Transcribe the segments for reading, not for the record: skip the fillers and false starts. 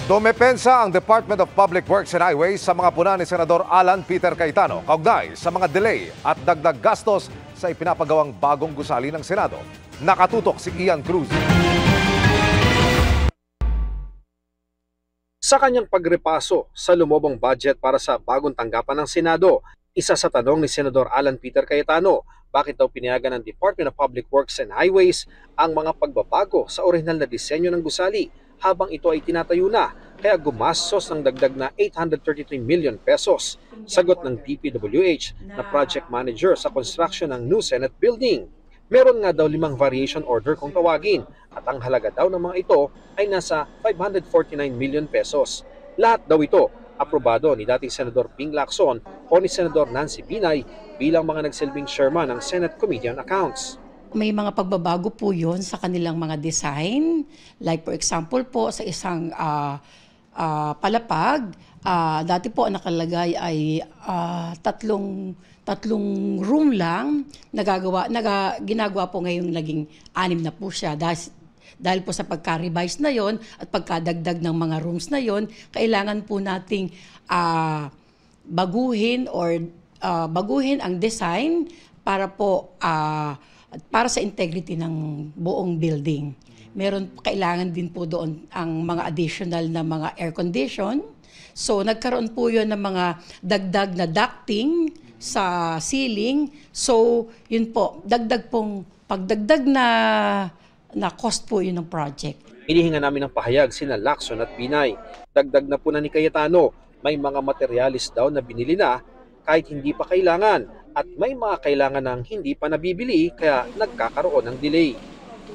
Dumepensa ang Department of Public Works and Highways sa mga puna ni Senador Alan Peter Cayetano kaugnay sa mga delay at dagdag gastos sa ipinapagawang bagong gusali ng Senado. Nakatutok si Ian Cruz. Sa kanyang pagrepaso sa lumobong budget para sa bagong tanggapan ng Senado, isa sa tanong ni Senador Alan Peter Cayetano, bakit daw pinayagan ng Department of Public Works and Highways ang mga pagbabago sa orihinal na disenyo ng gusali habang ito ay tinatayo na, kaya gumastos ng dagdag na 833 million pesos. Sagot ng DPWH na project manager sa construction ng new Senate building. Meron nga daw 5 variation order kung tawagin at ang halaga daw ng mga ito ay nasa 549 million pesos. Lahat daw ito aprobado ni dating Senador Ping Lacson o ni Senador Nancy Binay bilang mga nagsilbing chairman ng Senate Committee on Accounts. May mga pagbabago po yun sa kanilang mga design. Like for example po sa isang palapag, dati po ang nakalagay ay tatlong room lang. Ginagawa po ngayon naging 6 na po siya. Dahil po sa pagka-revise na yon at pagkadagdag ng mga rooms na yon, kailangan po nating baguhin ang design para po para sa integrity ng buong building. Kailangan din po doon ang mga additional na mga air condition. So nagkaroon po yun ng mga dagdag na ducting sa ceiling. So yun po, pagdagdag na cost po yun ng project. Inihinga namin ng pahayag sina Lacson at Binay. Dagdag na po na ni Cayetano, may mga materialis daw na binili na kahit hindi pa kailangan at may mga kailangan ng hindi pa nabibili kaya nagkakaroon ng delay.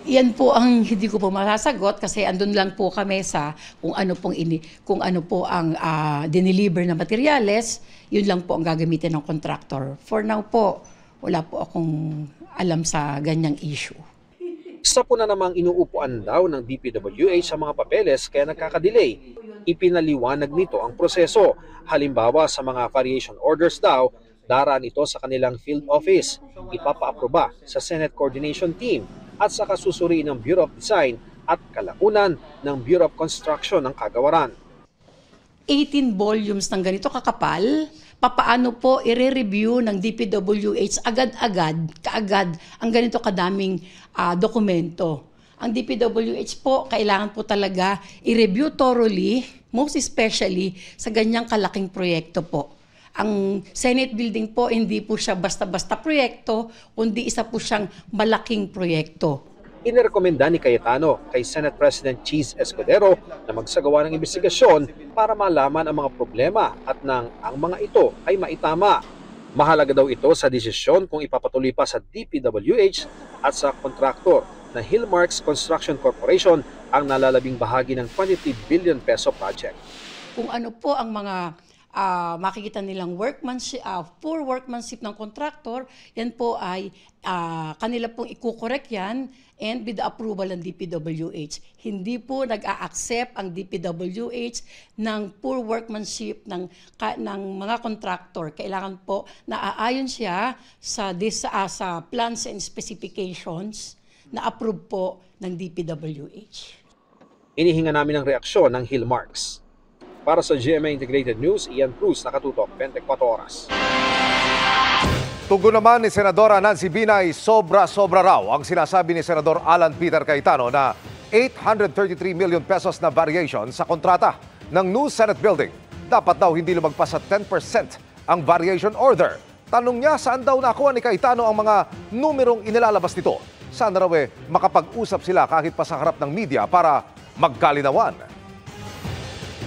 Yan po ang hindi ko po masasagot kasi andun lang po kami sa kung ano po ang dineliver na materyales, yun lang po ang gagamitin ng contractor. For now po, wala po akong alam sa ganyang issue. Isa po na namang inuupuan daw ng DPWH sa mga papeles kaya nagkakadelay. Ipinaliwanag nito ang proseso. Halimbawa sa mga variation orders daw, daraan ito sa kanilang field office, ipapaaproba sa Senate Coordination Team at saka susuriin ng Bureau of Design at kalaunan ng Bureau of Construction ng Kagawaran. 18 volumes ng ganito kakapal, papaano po i-review ng DPWH kaagad ang ganito kadaming dokumento. Ang DPWH po, kailangan po talaga i-review thoroughly, most especially sa ganyang kalaking proyekto po. Ang Senate building po, hindi po siya basta-basta proyekto, kundi isa po siyang malaking proyekto. Inirekomenda ni Cayetano kay Senate President Cheese Escudero na magsagawa ng investigasyon para malaman ang mga problema at ang mga ito ay maitama. Mahalaga daw ito sa desisyon kung ipapatuloy pa sa DPWH at sa kontraktor na Hillmarks Construction Corporation ang nalalabing bahagi ng 23 billion peso project. Kung ano po ang mga makikita nilang poor workmanship ng contractor, yan po ay kanila pong ikukorek yan and with the approval ng DPWH. Hindi po nag-a-accept ang DPWH ng poor workmanship ng mga contractor. Kailangan po naaayon siya sa plans and specifications na approve po ng DPWH. Inihinga namin ang reaksyon ng Hillmarks. Para sa GMA Integrated News, Ian Cruz, nakatutok 24 oras. Tugon naman ni Senadora Nancy Binay, sobra-sobra raw ang sinasabi ni Senador Alan Peter Cayetano na 833 million pesos na variation sa kontrata ng new Senate building. Dapat daw hindi lumagpas sa 10% ang variation order. Tanong niya saan daw nakuha ni Cayetano ang mga numerong inilalabas nito. Sana raw makapag-usap sila kahit pa sa harap ng media para magkalinawan.